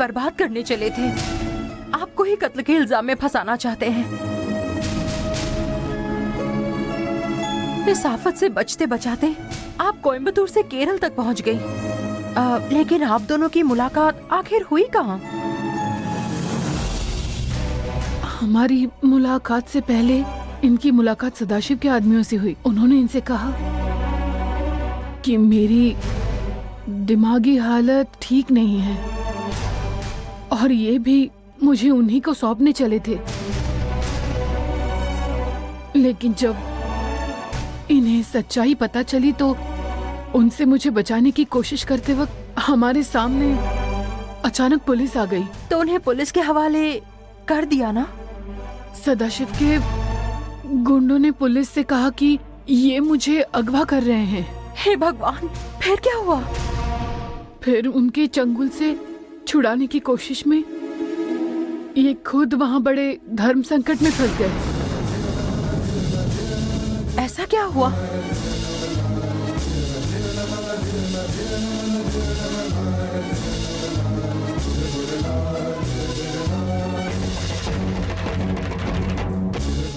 बर्बाद करने चले थे। आपको ही कत्ल के इल्जाम में फंसाना चाहते हैं। इस आफत से बचते बचाते आप कोयम्बतूर से केरल तक पहुंच गई। लेकिन आप दोनों की मुलाकात आखिर हुई कहाँ? हमारी मुलाकात से पहले इनकी मुलाकात सदाशिव के आदमियों से हुई। उन्होंने इनसे कहा कि मेरी दिमागी हालत ठीक नहीं है और ये भी मुझे उन्हीं को सौंपने चले थे। लेकिन जब इन्हें सच्चाई पता चली तो उनसे मुझे बचाने की कोशिश करते वक्त हमारे सामने अचानक पुलिस आ गई। तो उन्हें पुलिस के हवाले कर दिया ना? सदाशिव के गुंडों ने पुलिस से कहा कि ये मुझे अगवा कर रहे हैं। हे भगवान, फिर क्या हुआ? फिर उनके चंगुल से छुड़ाने की कोशिश में ये खुद वहाँ बड़े धर्म संकट में फंस गए। ऐसा क्या हुआ?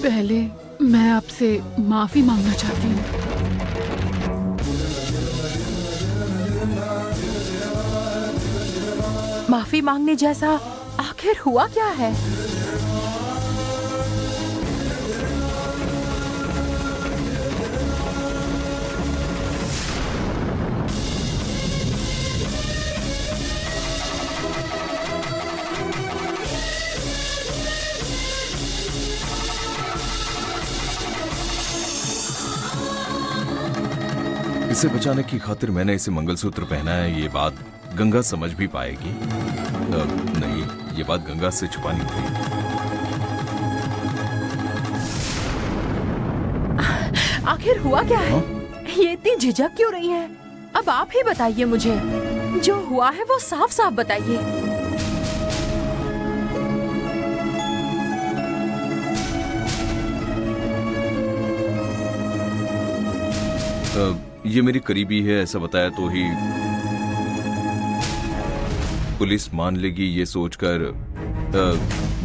पहले मैं आपसे माफी मांगना चाहती हूँ। माफी मांगने जैसा आखिर हुआ क्या है? इसे बचाने की खातिर मैंने इसे मंगलसूत्र पहना है। ये बात गंगा समझ भी पाएगी। नहीं, ये बात गंगा से छुपानी थी। आखिर हुआ क्या है? ये इतनी झिझक क्यों रही है? अब आप ही बताइए मुझे। जो हुआ है वो साफ साफ बताइए। ये मेरी करीबी है, ऐसा बताया तो ही पुलिस मान लेगी ये सोचकर।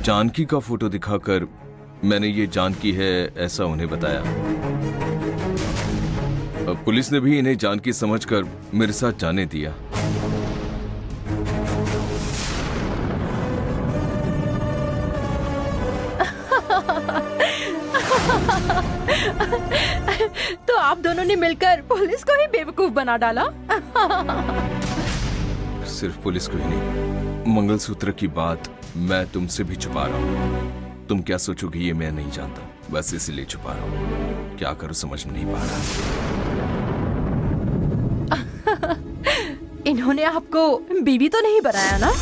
जानकी का फोटो दिखाकर मैंने ये जानकी है ऐसा उन्हें बताया। पुलिस ने भी इन्हें जानकी समझकर मेरे साथ जाने दिया। तो आप दोनों ने मिलकर पुलिस को ही बेवकूफ बना डाला। सिर्फ पुलिस को ही नहीं, मंगलसूत्र की बात मैं तुमसे भी छुपा रहा हूँ। तुम क्या सोचोगी ये मैं नहीं जानता, बस इसलिए छुपा रहा हूँ। क्या करूँ समझ में नहीं पा रहा। इन्होंने आपको बीवी तो नहीं बनाया ना?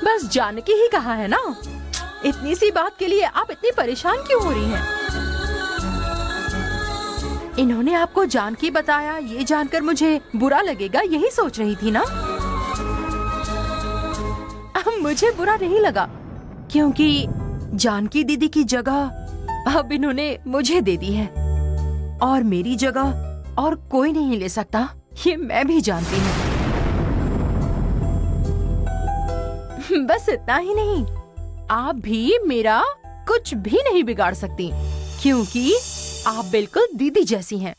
बस जानकी ही कहा है ना? इतनी सी बात के लिए आप इतनी परेशान क्यों हो रही हैं? इन्होंने आपको जानकी बताया ये जानकर मुझे बुरा लगेगा यही सोच रही थी ना? मुझे बुरा नहीं लगा क्योंकि जानकी दीदी की जगह अब इन्होंने मुझे दे दी है और मेरी जगह और कोई नहीं ले सकता, ये मैं भी जानती हूँ। बस इतना ही नहीं, आप भी मेरा कुछ भी नहीं बिगाड़ सकती क्योंकि आप बिल्कुल दीदी जैसी हैं।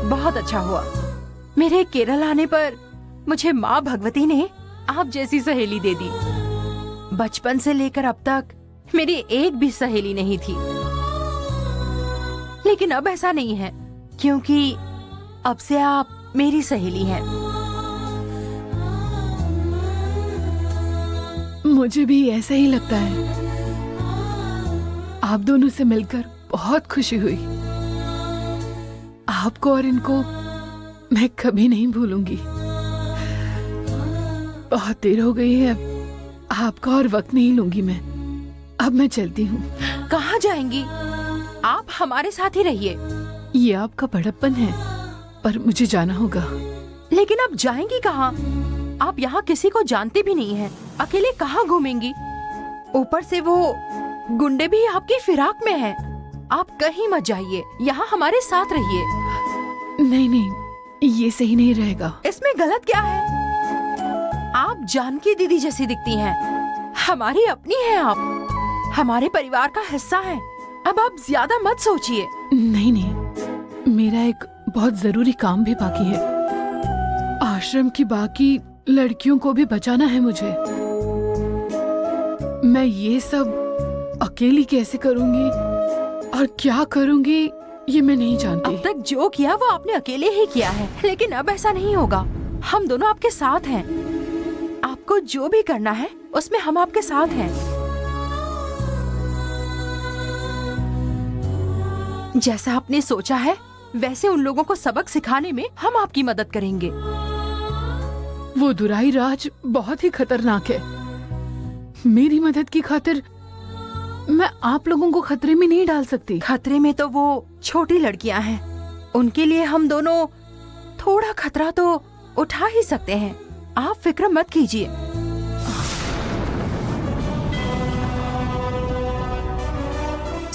बहुत अच्छा हुआ मेरे केरल आने पर मुझे माँ भगवती ने आप जैसी सहेली दे दी। बचपन से लेकर अब तक मेरी एक भी सहेली नहीं थी, लेकिन अब ऐसा नहीं है क्योंकि अब से आप मेरी सहेली हैं। मुझे भी ऐसा ही लगता है। आप दोनों से मिलकर बहुत खुशी हुई। आपको और इनको मैं कभी नहीं भूलूंगी। बहुत देर हो गई है, आपका और वक्त नहीं लूंगी मैं। अब मैं चलती हूँ। कहाँ जाएंगी? आप हमारे साथ ही रहिए। ये आपका बड़प्पन है, पर मुझे जाना होगा। लेकिन आप जाएंगी कहाँ? आप यहाँ किसी को जानते भी नहीं हैं। अकेले कहाँ घूमेंगी? ऊपर से वो गुंडे भी आपकी फिराक में हैं। आप कहीं मत जाइए, यहाँ हमारे साथ रहिए। नहीं नहीं, ये सही नहीं रहेगा। इसमें गलत क्या है? आप जानकी दीदी जैसी दिखती हैं। हमारी अपनी हैं आप, हमारे परिवार का हिस्सा हैं। अब आप ज्यादा मत सोचिए। नहीं नहीं, मेरा एक बहुत जरूरी काम भी बाकी है। आश्रम की बाकी लड़कियों को भी बचाना है मुझे। मैं ये सब अकेली कैसे करूंगी और क्या करूंगी ये मैं नहीं जानती। अब तक जो किया वो आपने अकेले ही किया है, लेकिन अब ऐसा नहीं होगा। हम दोनों आपके साथ हैं। आपको जो भी करना है उसमें हम आपके साथ हैं। जैसा आपने सोचा है वैसे उन लोगों को सबक सिखाने में हम आपकी मदद करेंगे। वो दुराई राज बहुत ही खतरनाक है। मेरी मदद की खातिर मैं आप लोगों को खतरे में नहीं डाल सकती। खतरे में तो वो छोटी लड़कियां हैं, उनके लिए हम दोनों थोड़ा खतरा तो उठा ही सकते हैं। आप फिक्र मत कीजिए।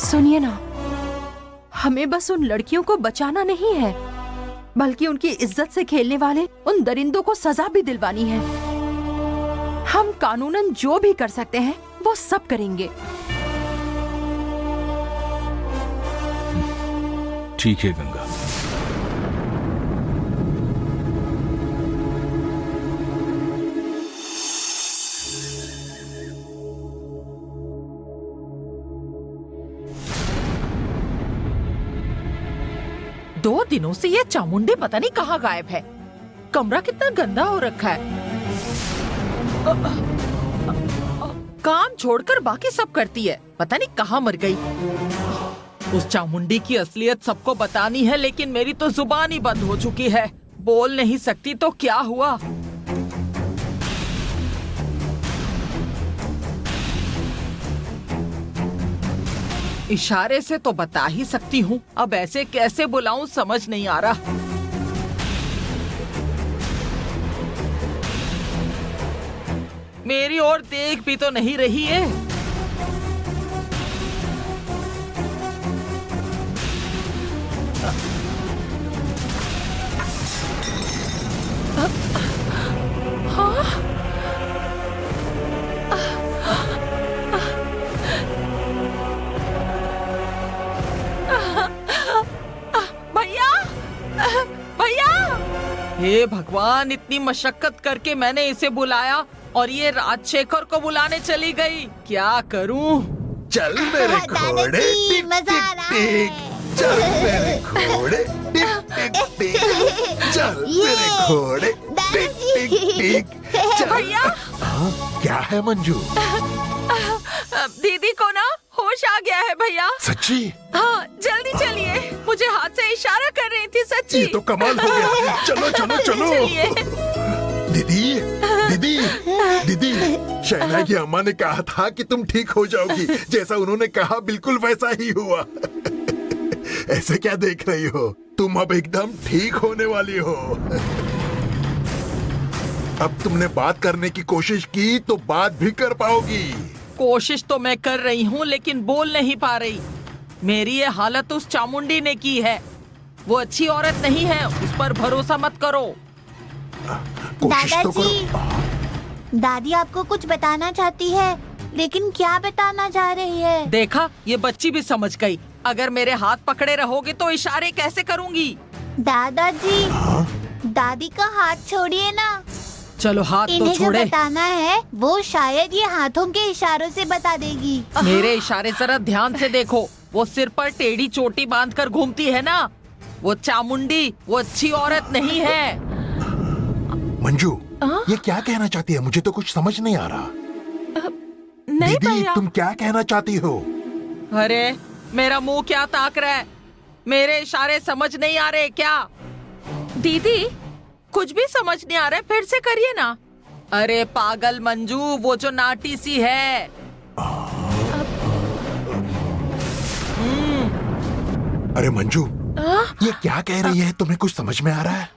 सुनिए ना, हमें बस उन लड़कियों को बचाना नहीं है, बल्कि उनकी इज्जत से खेलने वाले उन दरिंदों को सजा भी दिलवानी है। हम कानूनन जो भी कर सकते हैं वो सब करेंगे। ठीक है गंगा। दो दिनों से ये चामुंडी पता नहीं कहाँ गायब है। कमरा कितना गंदा हो रखा है। काम छोड़कर बाकी सब करती है, पता नहीं कहाँ मर गई। उस चामुंडी की असलियत सबको बतानी है, लेकिन मेरी तो जुबान ही बंद हो चुकी है। बोल नहीं सकती तो क्या हुआ। इशारे से तो बता ही सकती हूँ, अब ऐसे कैसे बुलाऊं समझ नहीं आ रहा। मेरी ओर देख भी तो नहीं रही है। भैया, भैया! हे भगवान, इतनी मशक्कत करके मैंने इसे बुलाया और ये राजशेखर को बुलाने चली गई। क्या करूं? चल मेरे घोड़े, टिक मजा आ टिक रहा टिक। है। चल मेरे घोड़े, टिक टिक टिक। चल मेरे घोड़े, टिक टिक टिक। चल। भैया! हाँ, क्या है मंजू? दीदी को ना होश आ गया है भैया। सच्ची? हाँ, जल्दी चलिए। मुझे हाथ से इशारा कर रही थी, सच्ची। ये तो कमाल हो गया। चलो चलो चलो। चलिए। दीदी, दीदी, दीदी, शहनाई की अम्मा ने कहा था कि तुम ठीक हो जाओगी। जैसा उन्होंने कहा बिल्कुल वैसा ही हुआ। ऐसे क्या देख रही हो? तुम अब एकदम ठीक होने वाली हो। अब तुमने बात करने की कोशिश की तो बात भी कर पाओगी। कोशिश तो मैं कर रही हूँ, लेकिन बोल नहीं पा रही। मेरी ये हालत उस चामुंडी ने की है। वो अच्छी औरत नहीं है, उस पर भरोसा मत करो। कोशिश तो दादाजी, करो। दादी आपको कुछ बताना चाहती है, लेकिन क्या बताना चाह रही है? देखा, ये बच्ची भी समझ गई। अगर मेरे हाथ पकड़े रहोगे तो इशारे कैसे करूँगी? दादाजी, दादी का हाथ छोड़िए ना। चलो हाथ तो इन्हें जो छोड़े। बताना है वो शायद ये हाथों के इशारों से बता देगी। मेरे इशारे जरा ध्यान से देखो। वो सिर पर टेढ़ी चोटी बांधकर घूमती है ना, वो चामुंडी, वो अच्छी औरत नहीं है। मंजू, ये क्या कहना चाहती है? मुझे तो कुछ समझ नहीं आ रहा। नहीं दीदी, भैया। तुम क्या कहना चाहती हो? अरे, मेरा मुंह क्या ताक रहा है? मेरे इशारे समझ नहीं आ रहे क्या? दीदी, कुछ भी समझ नहीं आ रहा है, फिर से करिए ना। अरे पागल मंजू, वो जो नाटी सी है। अरे मंजू, ये क्या कह रही है? तुम्हें कुछ समझ में आ रहा है?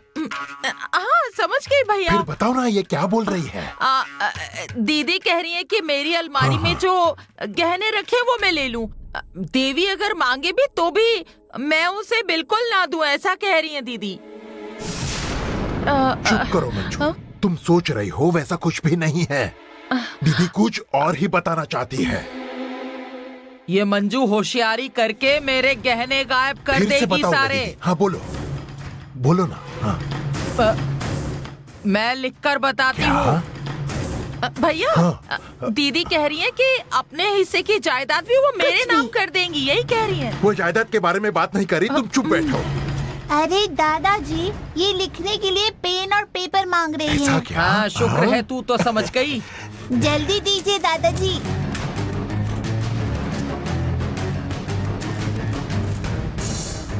हाँ, समझ गई भैया। फिर बताओ ना ये क्या बोल रही है। दीदी कह रही है कि मेरी अलमारी में जो गहने रखे वो मैं ले लूं। देवी अगर मांगे भी तो भी मैं उसे बिल्कुल ना दूं, ऐसा कह रही है दीदी। चुप करो मंजू, तुम सोच रही हो वैसा कुछ भी नहीं है। दीदी कुछ और ही बताना चाहती है। ये मंजू होशियारी करके मेरे गहने गायब कर फिर से देगी बताओ ना सारे। दीदी। हाँ बोलो, बोलो ना। हाँ। मैं लिखकर बताती क्या? हूँ भैया। हाँ। दीदी कह रही है कि अपने हिस्से की जायदाद भी वो मेरे नाम कर देंगी, यही कह रही है। वो जायदाद के बारे में बात नहीं करी, तुम चुप बैठो। अरे दादाजी, ये लिखने के लिए पेन और पेपर मांग रही ऐसा है। क्या? हाँ शुक्र हाँ? है तू तो समझ गई। जल्दी दीजिए दादाजी।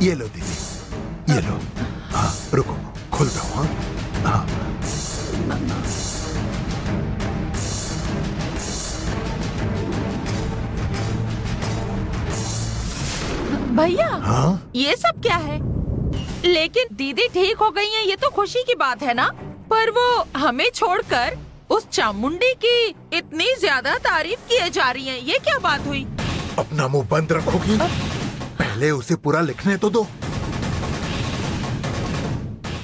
ये लो दीदी, ये लो। हाँ रुको, खोलता हूँ। हाँ भैया हाँ। ये सब क्या है? लेकिन दीदी ठीक हो गई है, ये तो खुशी की बात है ना। पर वो हमें छोड़कर उस चामुंडी की इतनी ज्यादा तारीफ किए जा रही है, ये क्या बात हुई? अपना मुंह बंद रखोगी? पहले उसे पूरा लिखने तो दो।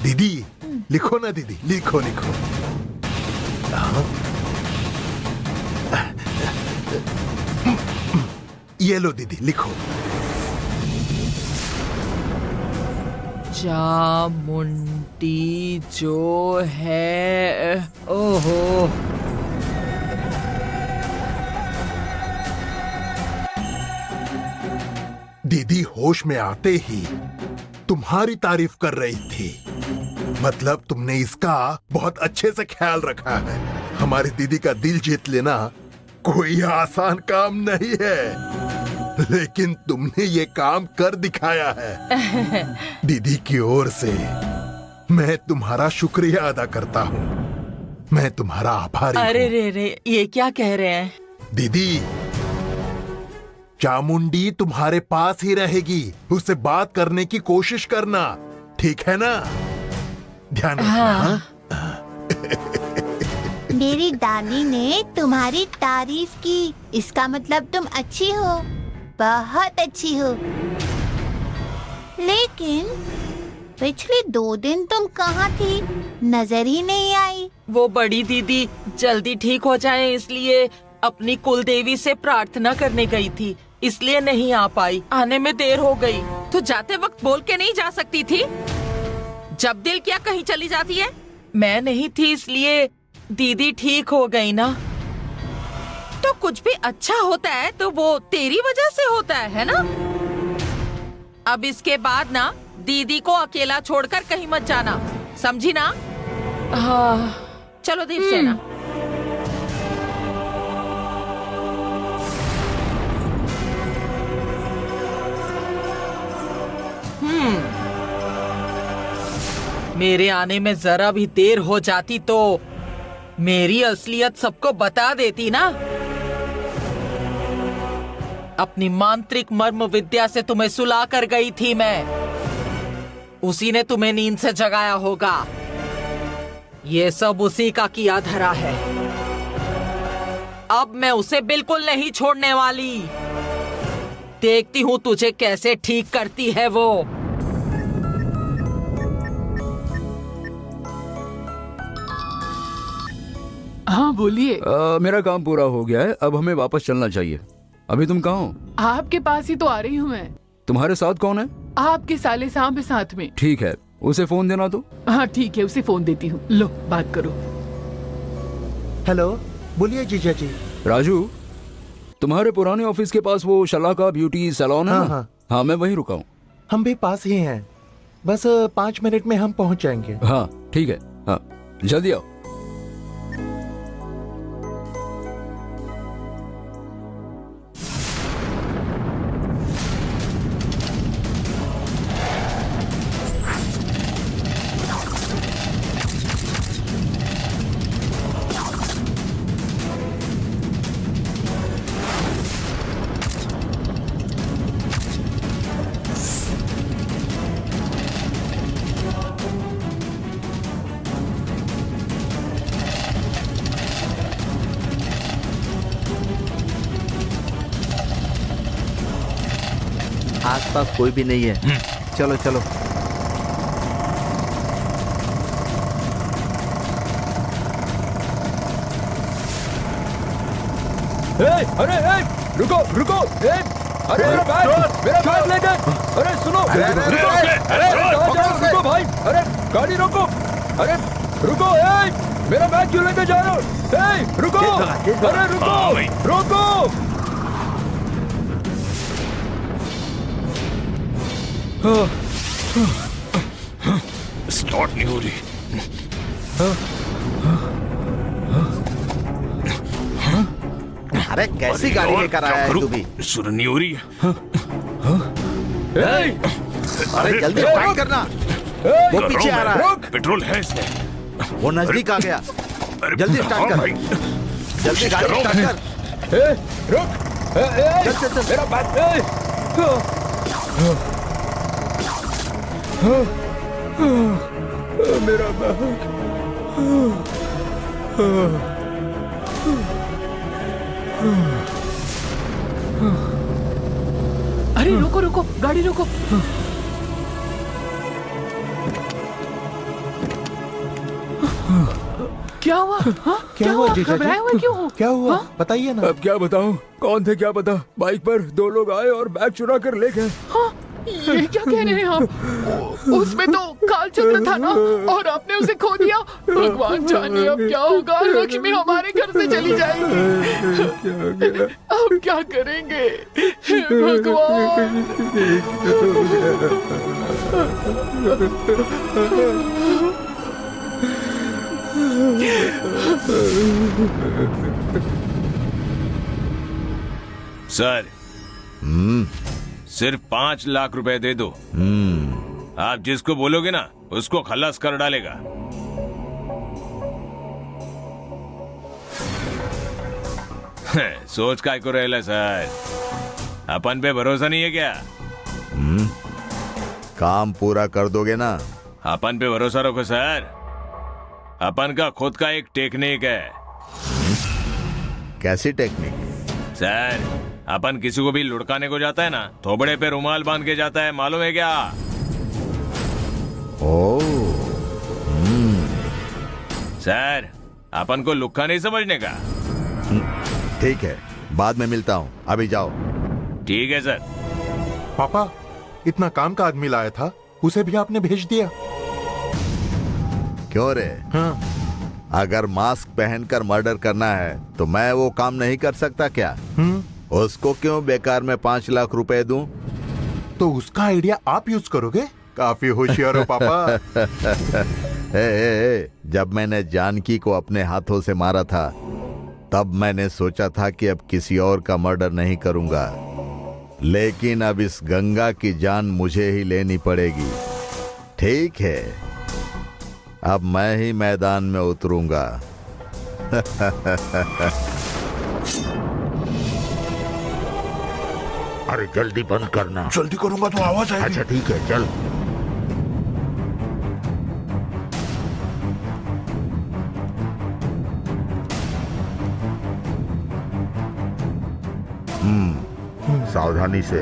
दीदी लिखो ना दीदी, लिखो लिखो। हाँ। ये लो दीदी, लिखो। चामुंडी जो है, ओहो। दीदी होश में आते ही तुम्हारी तारीफ कर रही थी। मतलब तुमने इसका बहुत अच्छे से ख्याल रखा है। हमारी दीदी का दिल जीत लेना कोई आसान काम नहीं है, लेकिन तुमने ये काम कर दिखाया है। दीदी की ओर से मैं तुम्हारा शुक्रिया अदा करता हूँ। मैं तुम्हारा आभारी हूँ। अरे रे रे, ये क्या कह रहे हैं? दीदी चामुंडी तुम्हारे पास ही रहेगी, उससे बात करने की कोशिश करना, ठीक है ना? ध्यान रखना। हाँ। मेरी दादी ने तुम्हारी तारीफ की, इसका मतलब तुम अच्छी हो, बहुत अच्छी हो। लेकिन पिछले 2 दिन तुम कहाँ थी? नजर ही नहीं आई। वो बड़ी दीदी जल्दी ठीक हो जाए इसलिए अपनी कुल देवी से प्रार्थना करने गई थी, इसलिए नहीं आ पाई। आने में देर हो गई। तो जाते वक्त बोल के नहीं जा सकती थी? जब दिल क्या कहीं चली जाती है। मैं नहीं थी इसलिए दीदी ठीक हो गई ना। तो कुछ भी अच्छा होता है तो वो तेरी वजह से होता है ना? अब इसके बाद ना दीदी को अकेला छोड़कर कहीं मत जाना, समझी ना? हाँ चलो दीप सेना। मेरे आने में जरा भी देर हो जाती तो मेरी असलियत सबको बता देती ना। अपनी मांत्रिक मर्म विद्या से तुम्हें सुला कर गई थी मैं। उसी ने तुम्हें नींद से जगाया होगा। ये सब उसी का किया धरा है। अब मैं उसे बिल्कुल नहीं छोड़ने वाली। देखती हूँ तुझे कैसे ठीक करती है वो। हाँ बोलिए। मेरा काम पूरा हो गया है, अब हमें वापस चलना चाहिए। अभी तुम कहाँ हो? आपके पास ही तो आ रही हूँ मैं। तुम्हारे साथ कौन है? आपके साले साहब साथ में। ठीक है, उसे फोन देना तो। हाँ ठीक है, उसे फोन देती हूँ। लो बात करो। हेलो, बोलिए जीजा जी। राजू, तुम्हारे पुराने ऑफिस के पास वो शला का ब्यूटी सैलून है हाँ, ना? हाँ। हाँ मैं वहीं रुका हूँ। हम भी पास ही हैं, बस 5 मिनट में हम पहुंच जाएंगे। हाँ ठीक है, हाँ जल्दी आओ। आसपास कोई भी नहीं है। चलो चलो। अरे रुको रुको। अरे मेरा बैग ले गए। अरे सुनो, रुको। अरे रुको भाई, अरे गाड़ी रोको। अरे रुको, मेरा बैग क्यों लेके जा रहे हो? रुको, अरे रुको रुको। स्टार्ट नहीं हो रही। अरे कैसी गाड़ी लेकर आया है तू भी? शुरू नहीं हो रही है। अरे जल्दी स्टार्ट करना, वो पीछे आ रहा है। पेट्रोल है इसमें। वो नजदीक आ गया। जल्दी स्टार्ट कर, जल्दी गाड़ी स्टार्ट कर। रुक, चल चल चल। मेरा बैग। मेरा बैग। अरे रुको रुको, गाड़ी रुको। क्या हुआ? हाँ? क्या हुआ? जीजा जी? घबराए हुए क्यों हो? क्या हुआ? हाँ? बताइए ना। अब क्या बताऊं? कौन थे क्या पता। बाइक पर 2 लोग आए और बैग चुरा कर ले गए। हाँ? ये क्या कह रहे हैं आप? उसमें तो काल चक्र था ना, और आपने उसे खो दिया। भगवान जाने अब क्या होगा। लक्ष्मी हमारे घर से चली जाएगी। अब क्या करेंगे? हे भगवान। सर, सिर्फ 5 लाख रुपए दे दो। आप जिसको बोलोगे ना उसको खलास कर डालेगा। सोच काय को रहेला सर? अपन पे भरोसा नहीं है क्या? काम पूरा कर दोगे ना? अपन पे भरोसा रखो सर। अपन का खुद का एक टेक्निक है। कैसी टेक्निक? सर, अपन किसी को भी लुढ़काने को जाता है ना, थोबड़े पे रुमाल बांध के जाता है, मालूम है क्या? ओह, सर, अपन को लुक्खा नहीं समझने का। ठीक है, बाद में मिलता हूँ, अभी जाओ। ठीक है सर। पापा, इतना काम का आदमी लाया था, उसे भी आपने भेज दिया। क्यों रे? हाँ। अगर मास्क पहनकर मर्डर करना है तो मैं वो काम नहीं कर सकता क्या? उसको क्यों बेकार में 5 लाख रुपए दूं? तो उसका आइडिया आप यूज करोगे? काफी होशियार हो पापा। ए, जब मैंने जानकी को अपने हाथों से मारा था तब मैंने सोचा था कि अब किसी और का मर्डर नहीं करूंगा, लेकिन अब इस गंगा की जान मुझे ही लेनी पड़ेगी। ठीक है, अब मैं ही मैदान में उतरूंगा। अरे जल्दी बंद करना। जल्दी करूंगा तो आवाज आएगी। अच्छा ठीक है, चल। सावधानी से।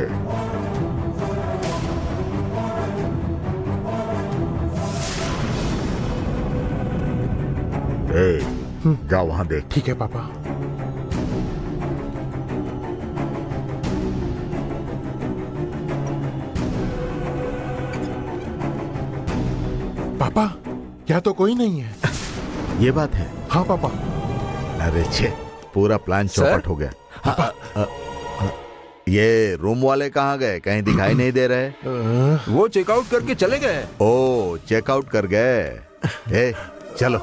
जाओ वहां देख। ठीक है पापा। पापा, यहाँ तो कोई नहीं है। ये बात है? हाँ पापा। अरे छे, पूरा प्लान चौपट हो गया। ये रूम वाले कहाँ गए? कहीं दिखाई नहीं दे रहे। वो चेकआउट करके चले गए। ओ, चेकआउट कर गए। चलो।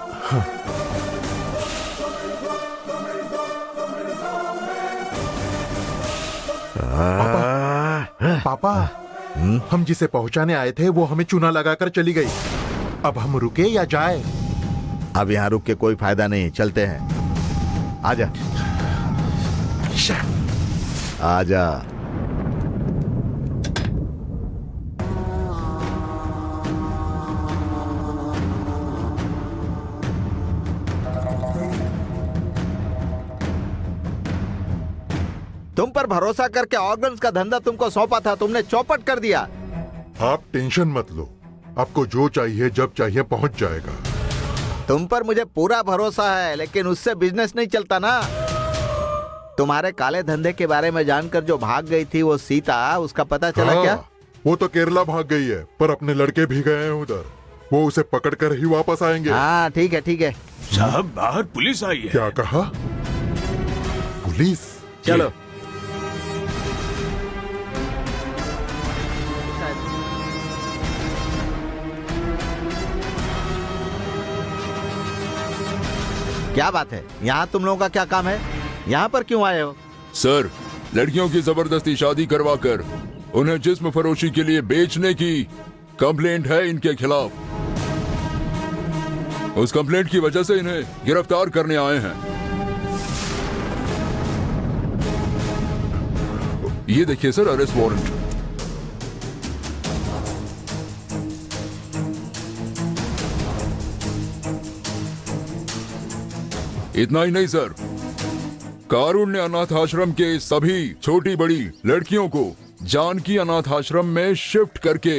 पापा, हम जिसे पहुंचाने आए थे वो हमें चूना लगाकर चली गई। अब हम रुके या जाए? अब यहाँ रुक के कोई फायदा नहीं, चलते हैं। आजा आजा। तुम पर भरोसा करके ऑर्गन्स का धंधा तुमको सौंपा था, तुमने चौपट कर दिया। आप टेंशन मत लो, आपको जो चाहिए जब चाहिए पहुंच जाएगा। तुम पर मुझे पूरा भरोसा है, लेकिन उससे बिजनेस नहीं चलता ना। तुम्हारे काले धंधे के बारे में जानकर जो भाग गई थी वो सीता, उसका पता चला हाँ, क्या? वो तो केरला भाग गई है, पर अपने लड़के भी गए हैं उधर। वो उसे पकड़कर ही वापस आएंगे। हाँ ठीक है ठीक है। साहब बाहर पुलिस आई है। क्या कहा? पुलिस? चलो। क्या बात है? यहाँ तुम लोगों का क्या काम है? यहाँ पर क्यों आए हो? सर, लड़कियों की जबरदस्ती शादी करवाकर उन्हें जिस्म फरोशी के लिए बेचने की कंप्लेंट है इनके खिलाफ। उस कंप्लेंट की वजह से इन्हें गिरफ्तार करने आए हैं। ये देखिए सर, अरेस्ट वारंट। इतना ही नहीं सर, कारुण्य अनाथ आश्रम के सभी छोटी बड़ी लड़कियों को जानकी अनाथ आश्रम में शिफ्ट करके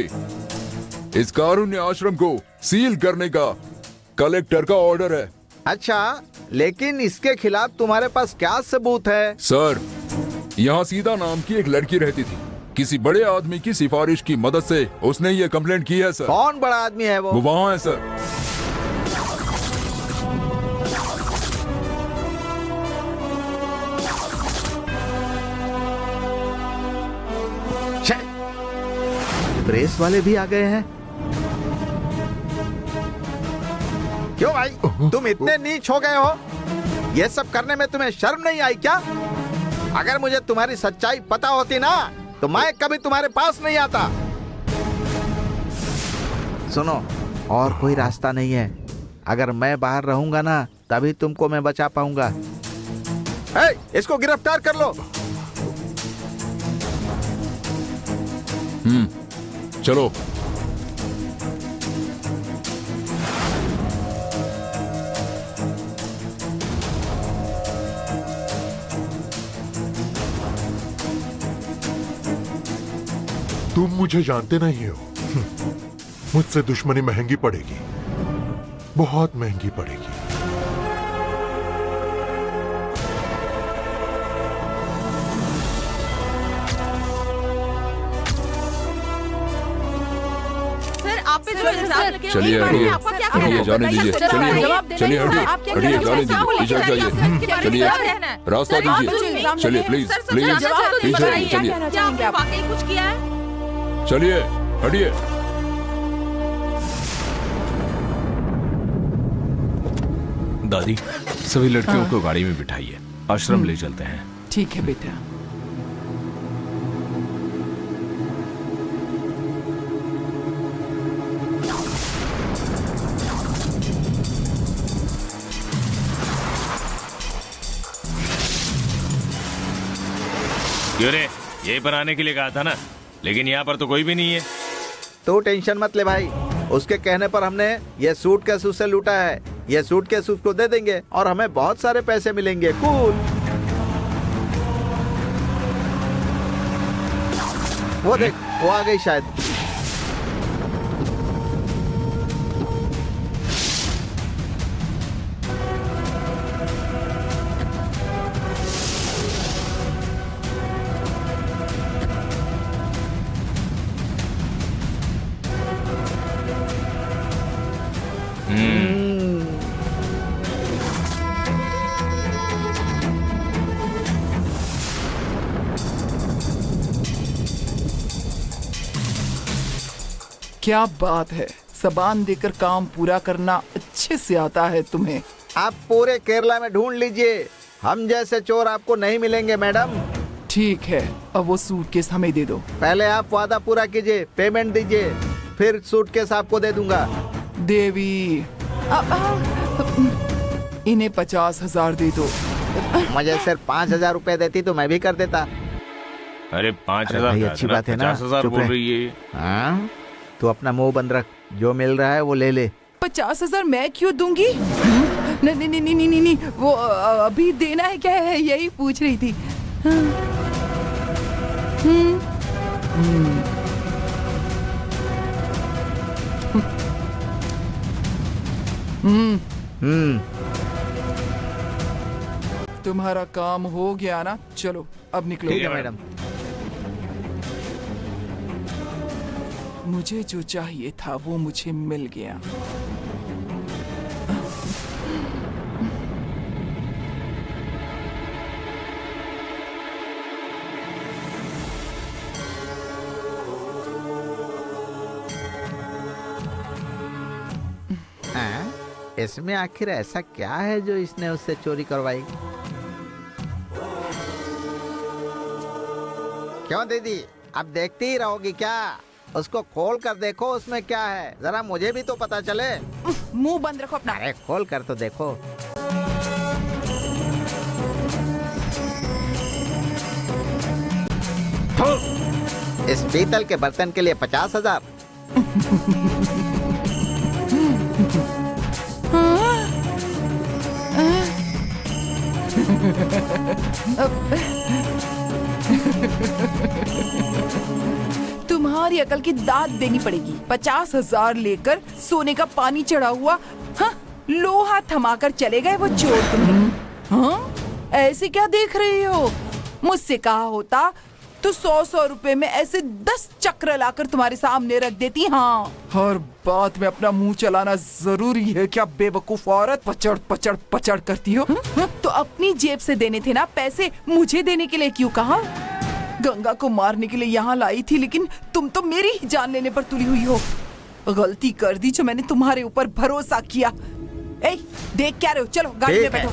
इस कारुण्य आश्रम को सील करने का कलेक्टर का ऑर्डर है। अच्छा, लेकिन इसके खिलाफ तुम्हारे पास क्या सबूत है? सर, यहाँ सीता नाम की एक लड़की रहती थी। किसी बड़े आदमी की सिफारिश की मदद से उसने ये कंप्लेंट की है सर। कौन बड़ा आदमी है वो? वहाँ है सर। प्रेस वाले भी आ गए हैं। क्यों भाई, तुम इतने नीच हो गए हो? ये सब करने में तुम्हें शर्म नहीं आई क्या? अगर मुझे तुम्हारी सच्चाई पता होती ना, तो मैं कभी तुम्हारे पास नहीं आता। सुनो, और कोई रास्ता नहीं है। अगर मैं बाहर रहूंगा ना, तभी तुमको मैं बचा पाऊंगा। इसको गिरफ्तार कर लो। चलो। तुम मुझे जानते नहीं हो। मुझसे दुश्मनी महंगी पड़ेगी, बहुत महंगी पड़ेगी। आप पे जो इल्जाम लगे हैं, चलिए एक बार में हटिए, आपका क्या हटिए, कहना जाने है? दीजिए। बताइए, जवाब चलिए देना चलिए है। हटिए, आप क्या हटिए, कहना जाने चाहते हैं? दीजिए, इधर जाइए। चलिए, रास्ता दीजिए। चलिए प्लीज प्लीज प्लीज चलिए। क्या आपने वाकई कुछ किया है? चलिए हटिए। दादी, सभी लड़कियों को गाड़ी में बिठाइए, आश्रम ले चलते हैं। ठीक है बेटा। क्यों रे, यही पर आने के लिए कहा था ना, लेकिन यहाँ पर तो कोई भी नहीं है। तो टेंशन मत ले भाई, उसके कहने पर हमने ये सूट केस उससे लूटा है। ये सूट केस उसको दे देंगे और हमें बहुत सारे पैसे मिलेंगे। कूल। वो देख, वो आ गई शायद। क्या बात है, जबान देकर काम पूरा करना अच्छे से आता है तुम्हें। आप पूरे केरला में ढूंढ लीजिए, हम जैसे चोर आपको नहीं मिलेंगे मैडम। ठीक है, अब वो सूटकेस हमें दे दो। पहले आप वादा पूरा कीजिए, पेमेंट दीजिए, फिर सूटकेस आपको दे दूंगा। देवी, इन्हें 50,000 दे दो। मुझे सिर्फ 5,000 रुपए देती तो मैं भी कर देता। अरे 5,000 भाई अच्छी बात है ना, 50,000 चुप बोल रहे। रही है। हाँ, तो अपना मुंह बंद रख, जो मिल रहा है वो ले ले। 50,000 मैं क्यों दूंगी? नहीं नहीं नहीं नहीं नहीं, वो अभी देना है क्या है, यही पूछ रही थी। तुम्हारा काम हो गया ना, चलो अब निकलो। ठीक है मैडम। मुझे जो चाहिए था वो मुझे मिल गया। इसमें आखिर ऐसा क्या है जो इसने उससे चोरी करवाई? क्यों दीदी, अब देखती ही रहोगी क्या? उसको खोल कर देखो, उसमें क्या है, जरा मुझे भी तो पता चले। मुंह बंद रखो अपना। अरे खोल कर तो देखो। इस पीतल के बर्तन के लिए 50,000। तुम्हारी अकल की दाद देनी पड़ेगी। 50,000 लेकर सोने का पानी चढ़ा हुआ, हाँ, लोहा थमाकर चले गए वो चोर तुम्हें। हाँ, ऐसे क्या देख रही हो? मुझसे कहा होता तो 100-100 रुपए में ऐसे 10 चक्र लाकर तुम्हारे सामने रख देती। हाँ, हर बात में अपना मुंह चलाना जरूरी है क्या बेवकूफ औरत? पचड़ पचड़ पचड़ करती हो। तो अपनी जेब से देने थे ना पैसे, मुझे देने के लिए क्यों कहा? गंगा को मारने के लिए यहाँ लाई थी, लेकिन तुम तो मेरी ही जान लेने पर तुली हुई हो। गलती कर दी जो मैंने तुम्हारे ऊपर भरोसा किया। ए, देख क्या रहे हो? चलो गाड़ी में बैठो।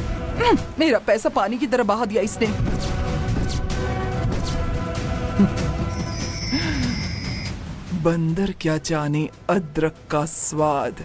मेरा पैसा पानी की तरह बहा दिया इसने। बंदर क्या जाने अदरक का स्वाद।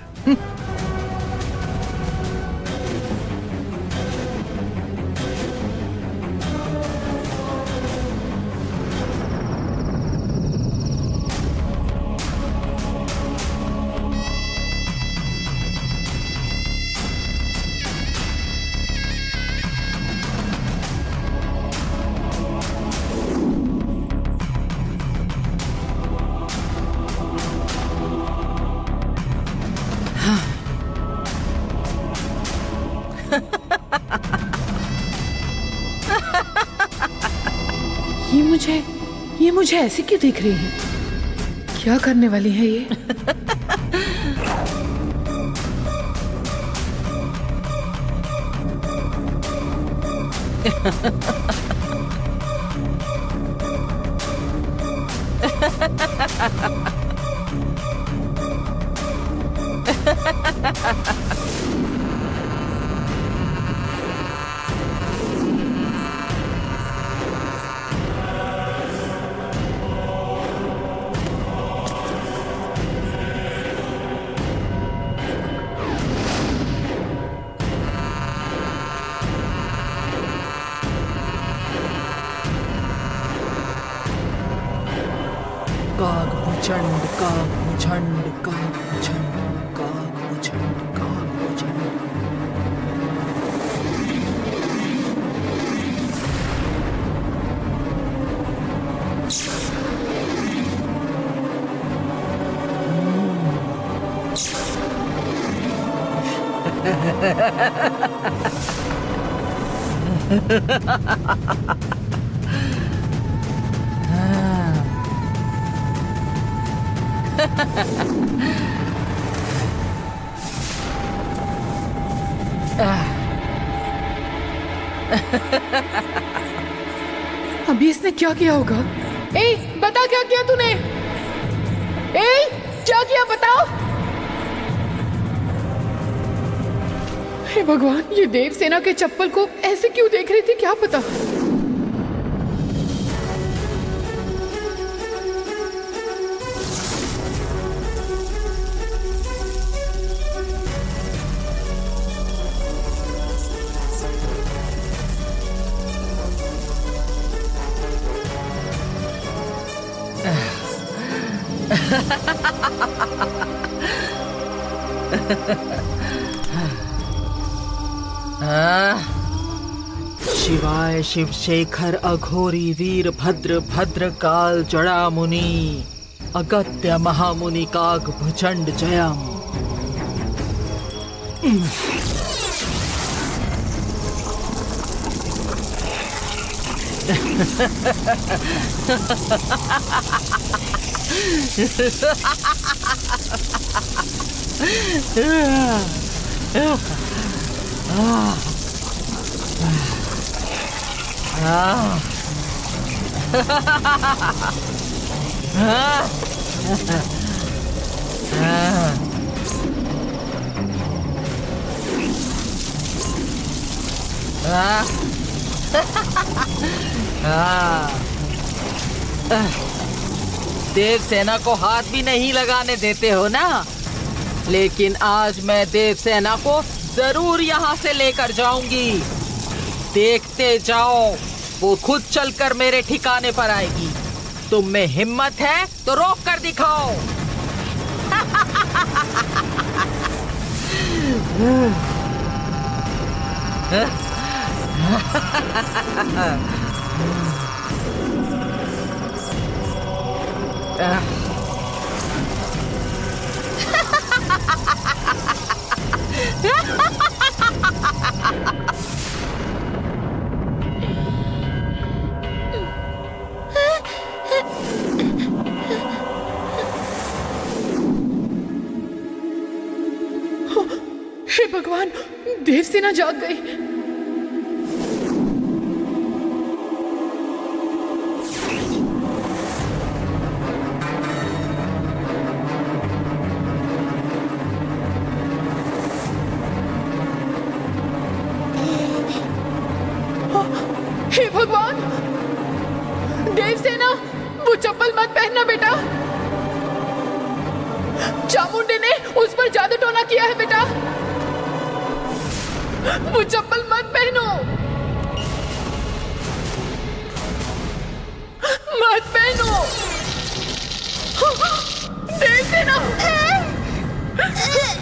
ये मुझे ऐसे क्यों देख रही है? क्या करने वाली है ये? कागभूषण कागभूषण कागभूषण कागभूषण कागभूषण। अभी इसने क्या किया होगा? ए, बता क्या किया तूने? ए, क्या किया बताओ? हे भगवान, ये देवसेना के चप्पल को ऐसे क्यों देख रही थी, क्या पता? शिवाय शिवशेखर अघोरी वीरभद्र भद्रकाल जड़ा मुनि अगत्य महामुनि काग भुचंड जयम। देवसेना को हाथ भी नहीं लगाने देते हो ना, लेकिन आज मैं देवसेना को जरूर यहाँ से लेकर जाऊंगी। देखते जाओ, वो खुद चलकर मेरे ठिकाने पर आएगी। तुम में हिम्मत है तो रोक कर दिखाओ। हे भगवान, देवसेना जाग गई। हे भगवान, देवसेना, वो चप्पल मत पहनना बेटा। चामुंडी ने उस पर जादू टोना किया है बेटा। वो चप्पल मत पहनो, मत पहनो। देवसेना,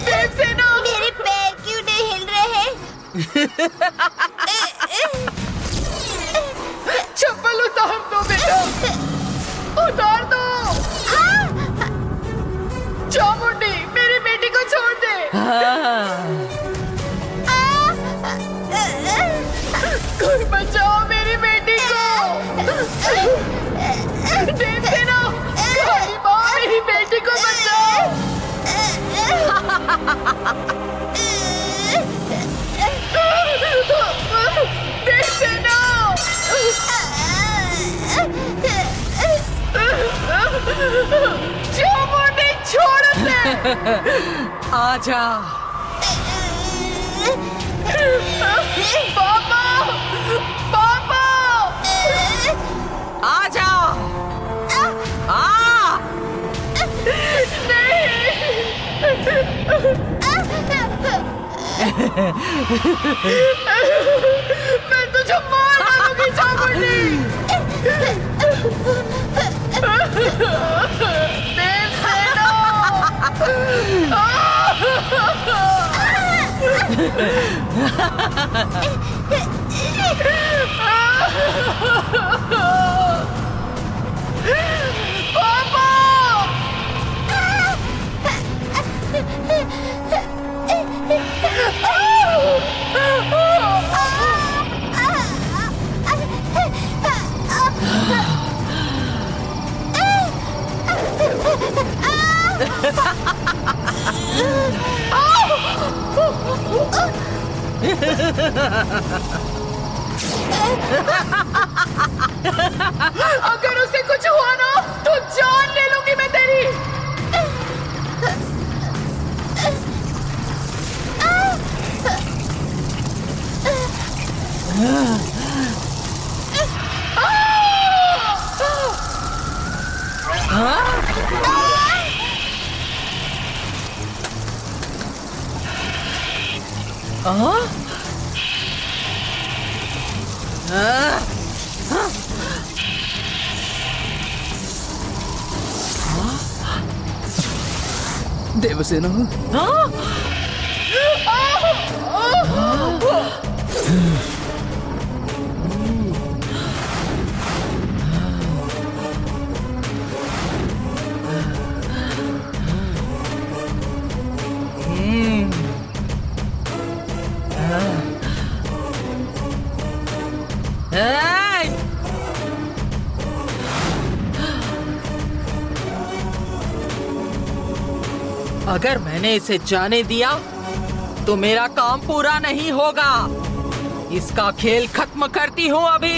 देवसेना, मेरे पैर क्यों नहीं हिल रहे? चप्पल उतार दो बेटा, उतार दो। चामुंडी, मेरी बेटी को छोड़ दे। कोई बचाओ मेरी बेटी को। देवसेना, काली माँ, मेरी बेटी को बचाओ। देवसेना, चामुंडी, छोड़ उसे। आजा। पापा, पापा, आजा। मैं तुझे मार डालूंगी चामुंडी। देवसेना, पापा, अगर उसे कुछ हुआ ना तो जान ले लूंगी मैं तेरी। देवसेना, अगर मैंने इसे जाने दिया तो मेरा काम पूरा नहीं होगा। इसका खेल खत्म करती हूँ अभी।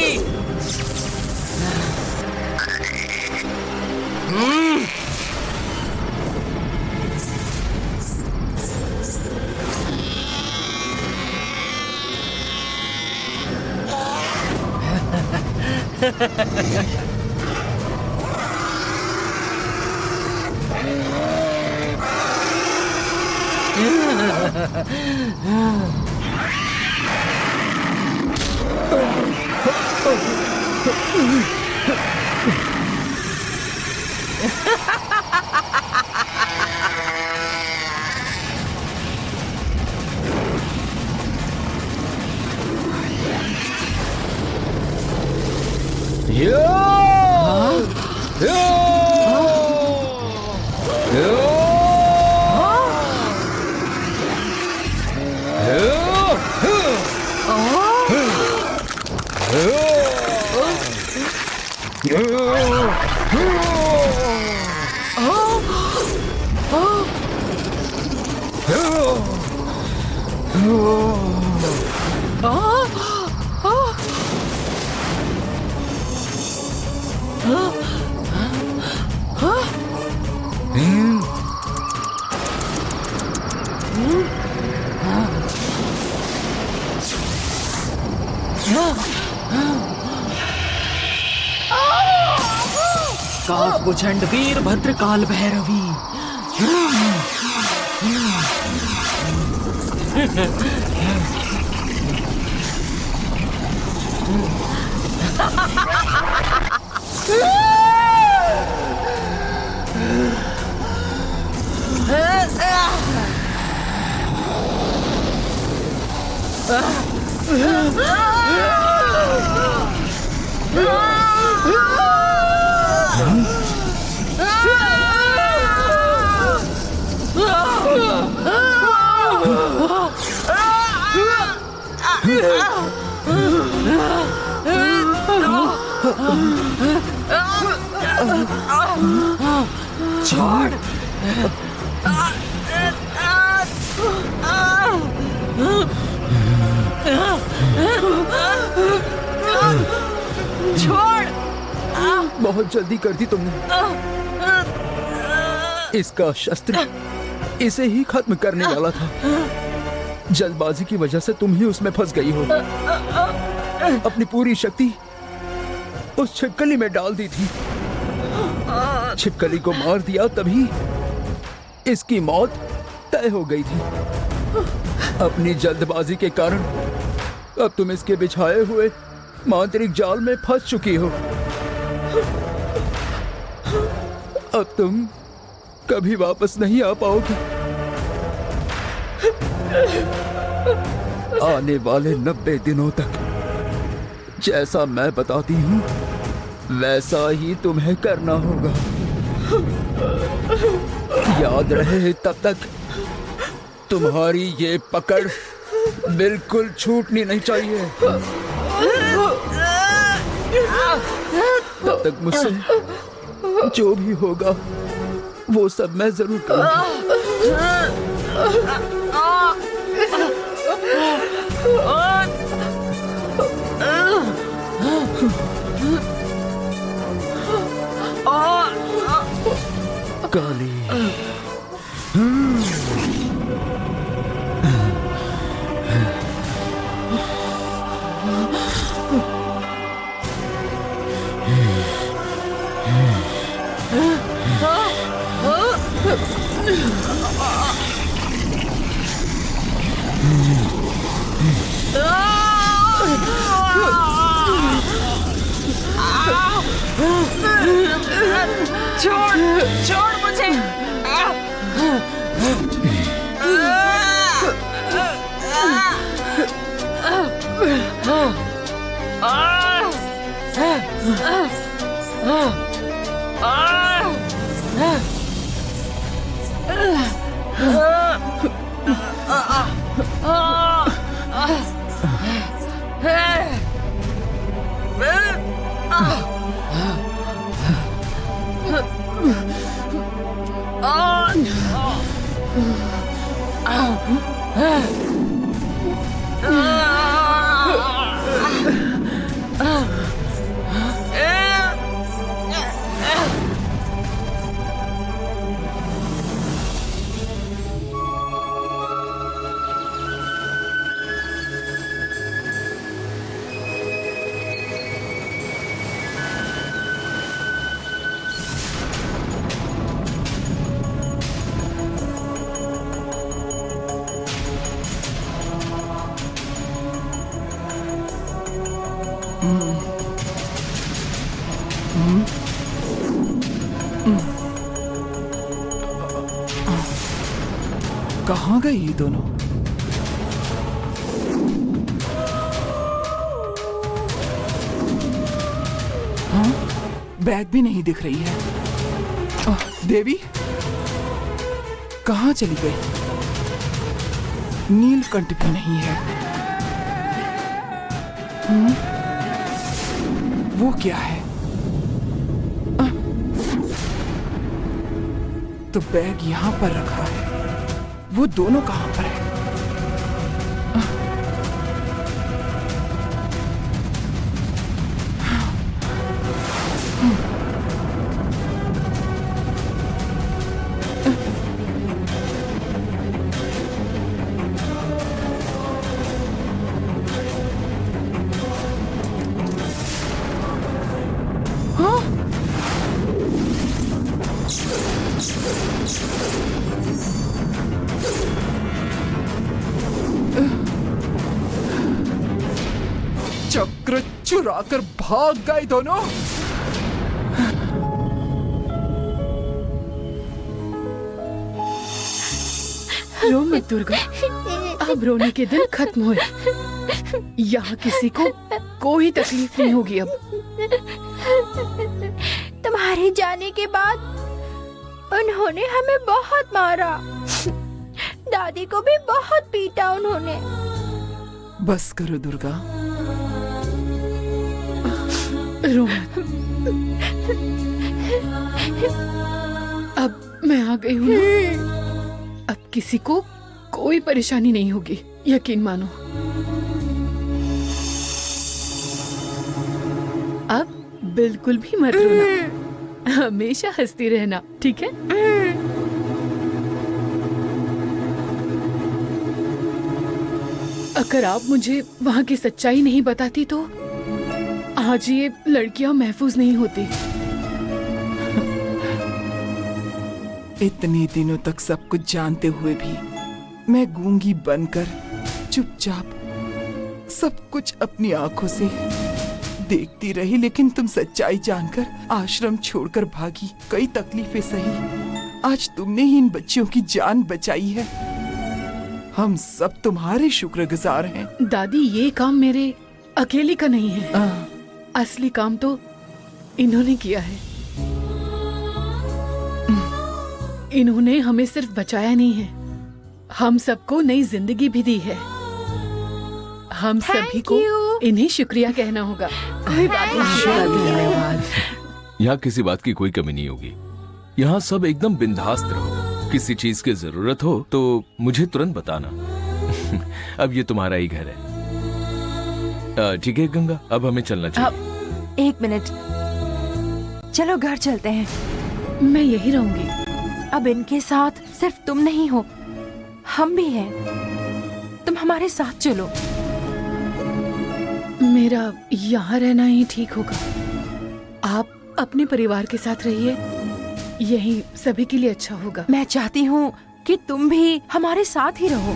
काकभुजंड वीरभद्र काल भैरवी। छोड़। छोड़। बहुत जल्दी कर दी तुमने। इसका शस्त्र इसे ही खत्म करने वाला था। जल्दबाजी की वजह से तुम ही उसमें फंस गई हो। अपनी पूरी शक्ति उस छिपकली में डाल दी थी। छिपकली को मार दिया तभी इसकी मौत तय हो गई थी। अपनी जल्दबाजी के कारण अब तुम इसके बिछाए हुए मांत्रिक जाल में फंस चुकी हो। अब तुम कभी वापस नहीं आ पाओगी। आने वाले 90 दिनों तक जैसा मैं बताती हूँ वैसा ही तुम्हें करना होगा। याद रहे तब तक तुम्हारी ये पकड़ बिल्कुल छूटनी नहीं चाहिए। तब तक मुझसे जो भी होगा वो सब मैं जरूर करूंगी। काली छोड़ छोड़ मुझे। कहाँ गए ये दोनों? हाँ, बैग भी नहीं दिख रही है। देवी कहाँ चली गई? नीलकंठ भी नहीं है। वो क्या है? तो बैग यहाँ पर रखा है, वो दोनों कहाँ पर है? चक्र चुराकर भाग गए दोनों। रो मत दुर्गा, अब रोने के दिन खत्म हुए। यहाँ किसी को कोई तकलीफ नहीं होगी अब। तुम्हारे जाने के बाद उन्होंने हमें बहुत मारा, दादी को भी बहुत पीटा उन्होंने। बस करो दुर्गा, रो मत। अब मैं आ गई हूँ ना, अब किसी को कोई परेशानी नहीं होगी, यकीन मानो। अब बिल्कुल भी मत रोना, हमेशा हंसती रहना, ठीक है? अगर आप मुझे वहाँ की सच्चाई नहीं बताती तो आज ये लड़कियां महफूज नहीं होती। इतने दिनों तक सब कुछ जानते हुए भी मैं गूंगी बनकर चुपचाप सब कुछ अपनी आंखों से देखती रही, लेकिन तुम सच्चाई जानकर आश्रम छोड़कर भागी। कई तकलीफें सही, आज तुमने ही इन बच्चियों की जान बचाई है। हम सब तुम्हारे शुक्रगुजार हैं। दादी, ये काम मेरे अकेले का नहीं है, असली काम तो इन्होंने किया है। इन्होंने हमें सिर्फ बचाया नहीं है, हम सबको नई जिंदगी भी दी है। हम सभी को इन्हें शुक्रिया कहना होगा। कोई बात नहीं। यहाँ किसी बात की कोई कमी नहीं होगी। यहाँ सब एकदम बिंदास्त रहो। किसी चीज की जरूरत हो तो मुझे तुरंत बताना। अब ये तुम्हारा ही घर है। ठीक है गंगा, अब हमें चलना चाहिए। एक मिनट, चलो घर चलते हैं। मैं यही रहूंगी। अब इनके साथ सिर्फ तुम नहीं हो, हम भी हैं। तुम हमारे साथ चलो। मेरा यहाँ रहना ही ठीक होगा। आप अपने परिवार के साथ रहिए, यही सभी के लिए अच्छा होगा। मैं चाहती हूँ कि तुम भी हमारे साथ ही रहो।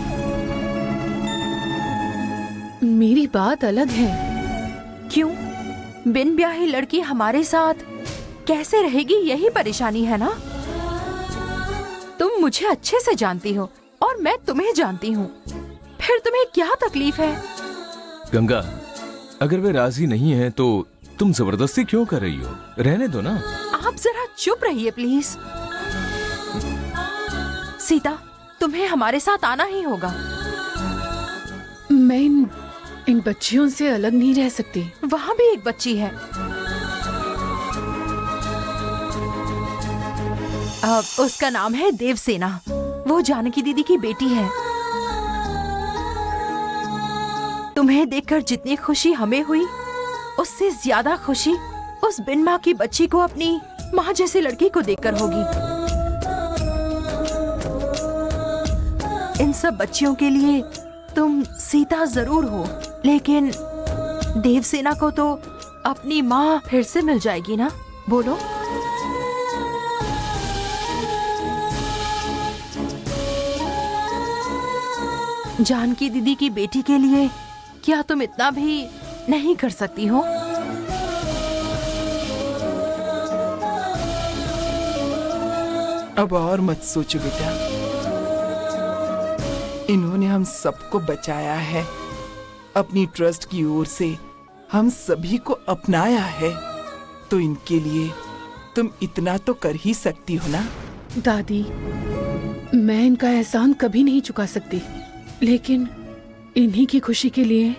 मेरी बात अलग है। क्यों? बिन ब्याही लड़की हमारे साथ कैसे रहेगी, यही परेशानी है ना? तुम मुझे अच्छे से जानती हो और मैं तुम्हें जानती हूँ, फिर तुम्हें क्या तकलीफ है? गंगा, अगर वे राजी नहीं है तो तुम जबरदस्ती क्यों कर रही हो? रहने दो ना। आप जरा चुप रहिए प्लीज। सीता, तुम्हें हमारे साथ आना ही होगा। मैं इन बच्चियों से अलग नहीं रह सकती। वहाँ भी एक बच्ची है। उसका नाम है देवसेना। वो जानकी दीदी की बेटी है। तुम्हें देखकर जितनी खुशी हमें हुई, उससे ज्यादा खुशी उस बिन माँ की बच्ची को अपनी माँ जैसी लड़की को देखकर होगी। इन सब बच्चियों के लिए तुम सीता जरूर हो, लेकिन देवसेना को तो अपनी माँ फिर से मिल जाएगी ना? बोलो। जानकी दीदी की बेटी के लिए क्या तुम इतना भी नहीं कर सकती हो? अब और मत सोचो बेटा, इन्होंने हम सबको बचाया है, अपनी ट्रस्ट की ओर से हम सभी को अपनाया है, तो इनके लिए तुम इतना तो कर ही सकती हो ना। दादी, मैं इनका एहसान कभी नहीं चुका सकती, लेकिन इन्हीं की खुशी के लिए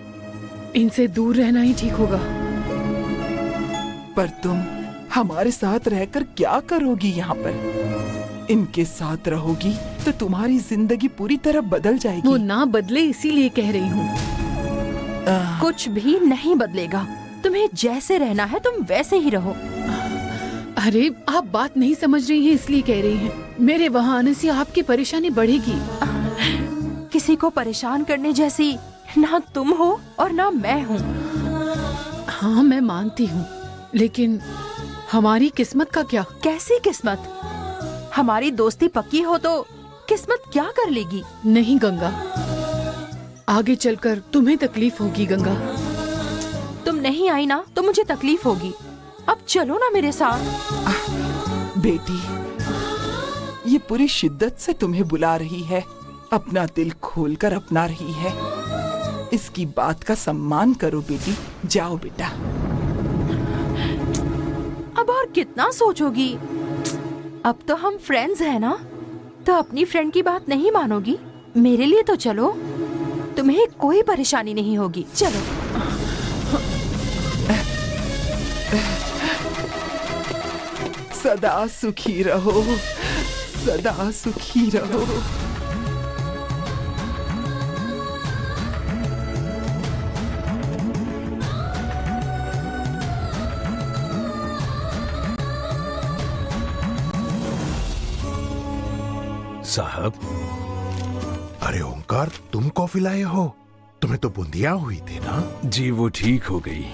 इनसे दूर रहना ही ठीक होगा। पर तुम हमारे साथ रहकर क्या करोगी यहाँ पर? इनके साथ रहोगी तो तुम्हारी जिंदगी पूरी तरह बदल जाएगी। वो ना बदले इसीलिए कह रही हूँ। कुछ भी नहीं बदलेगा। तुम्हें जैसे रहना है तुम वैसे ही रहो। अरे आप बात नहीं समझ रही हैं इसलिए कह रही हैं। मेरे वहाँ आने से आपकी परेशानी बढ़ेगी। किसी को परेशान करने जैसी ना तुम हो और ना मैं हूँ। हाँ मैं मानती हूँ, लेकिन हमारी किस्मत का क्या? कैसी किस्मत? हमारी दोस्ती पक्की हो तो किस्मत क्या कर लेगी? नहीं गंगा, आगे चलकर तुम्हें तकलीफ होगी। गंगा, तुम नहीं आई ना तो मुझे तकलीफ होगी। अब चलो ना मेरे साथ। बेटी, ये पूरी शिद्दत से तुम्हें बुला रही है, अपना दिल खोलकर अपना रही है। इसकी बात का सम्मान करो बेटी। जाओ बेटा। अब और कितना सोचोगी? अब तो हम फ्रेंड्स हैं ना, तो अपनी फ्रेंड की बात नहीं मानोगी? मेरे लिए तो चलो, तुम्हें कोई परेशानी नहीं होगी। चलो। सदा सुखी रहो, सदा सुखी रहो। साहब। अरे ओंकार, तुम कॉफी लाए हो? तुम्हें तो बूंदियां हुई थी ना? जी वो ठीक हो गई।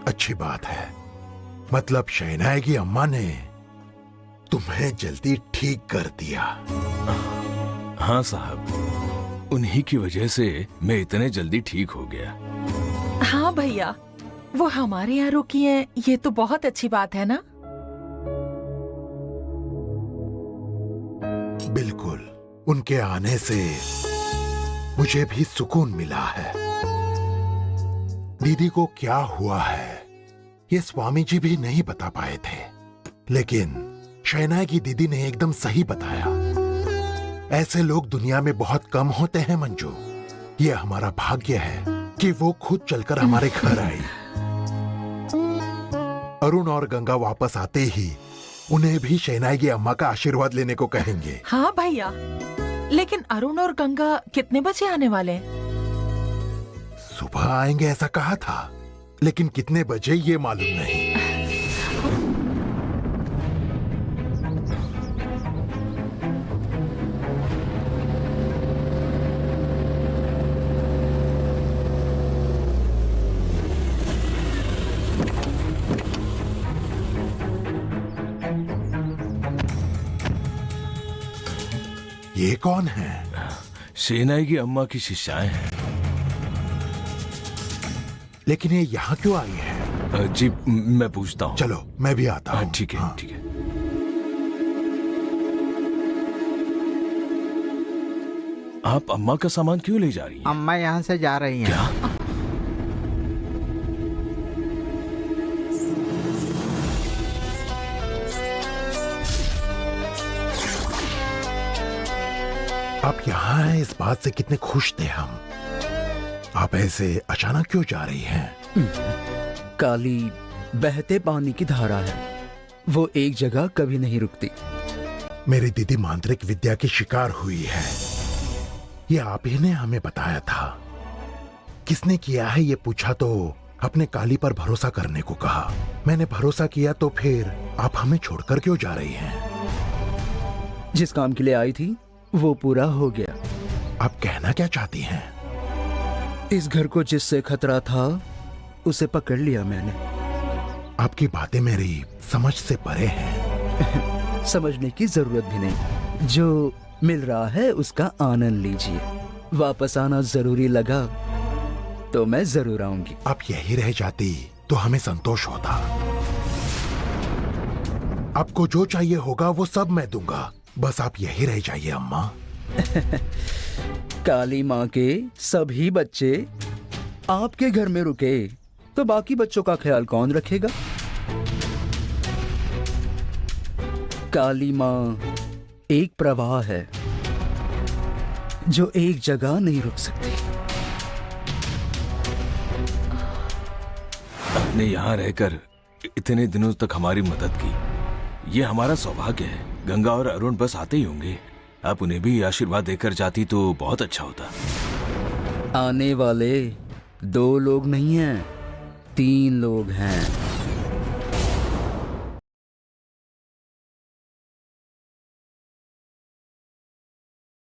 अच्छी बात है। मतलब शहनाई की अम्मा ने तुम्हें जल्दी ठीक कर दिया। हाँ साहब, उन्हीं की वजह से मैं इतने जल्दी ठीक हो गया। हाँ भैया, वो हमारे यहाँ रुकी हैं, ये तो बहुत अच्छी बात है ना? बिल्कुल, उनके आने से मुझे भी सुकून मिला है। दीदी को क्या हुआ है ये स्वामी जी भी नहीं बता पाए थे, लेकिन शहनाई की दीदी ने एकदम सही बताया। ऐसे लोग दुनिया में बहुत कम होते हैं मंजू। ये हमारा भाग्य है कि वो खुद चलकर हमारे घर आई। अरुण और गंगा वापस आते ही उन्हें भी शहनाई की अम्मा का आशीर्वाद लेने को कहेंगे। हाँ भैया, लेकिन अरुण और गंगा कितने बजे आने वाले हैं? सुबह आएंगे ऐसा कहा था, लेकिन कितने बजे ये मालूम नहीं। ये कौन है? शहनाई की अम्मा की शिष्याएं हैं। लेकिन ये यहाँ क्यों आई है? जी मैं पूछता हूँ। चलो मैं भी आता हूँ। ठीक है, ठीक है। आप अम्मा का सामान क्यों ले जा रही हैं? अम्मा यहाँ से जा रही हैं। क्या? आप यहाँ हैं इस बात से कितने खुश थे हम। आप ऐसे अचानक क्यों जा रही हैं? काली बहते पानी की धारा है, वो एक जगह कभी नहीं रुकती। मेरी दीदी मांत्रिक विद्या की शिकार हुई है, ये आप ही ने हमें बताया था। किसने किया है ये पूछा तो अपने काली पर भरोसा करने को कहा। मैंने भरोसा किया तो फिर आप हमें छोड़कर क्यों जा रही हैं? जिस काम के लिए आई थी वो पूरा हो गया। आप कहना क्या चाहती हैं? इस घर को जिससे खतरा था उसे पकड़ लिया मैंने। आपकी बातें मेरी समझ से परे हैं। समझने की जरूरत भी नहीं, जो मिल रहा है उसका आनंद लीजिए। वापस आना जरूरी लगा तो मैं जरूर आऊंगी। आप यही रह जाती तो हमें संतोष होता। आपको जो चाहिए होगा वो सब मैं दूंगा, बस आप यही रह जाइए अम्मा। काली माँ के सभी बच्चे आपके घर में रुके तो बाकी बच्चों का ख्याल कौन रखेगा? काली माँ एक प्रवाह है जो एक जगह नहीं रुक सकती। आपने यहाँ रहकर इतने दिनों तक हमारी मदद की, ये हमारा सौभाग्य है। गंगा और अरुण बस आते ही होंगे, आप उन्हें भी आशीर्वाद देकर जाती तो बहुत अच्छा होता। आने वाले 2 लोग नहीं हैं, 3 लोग हैं।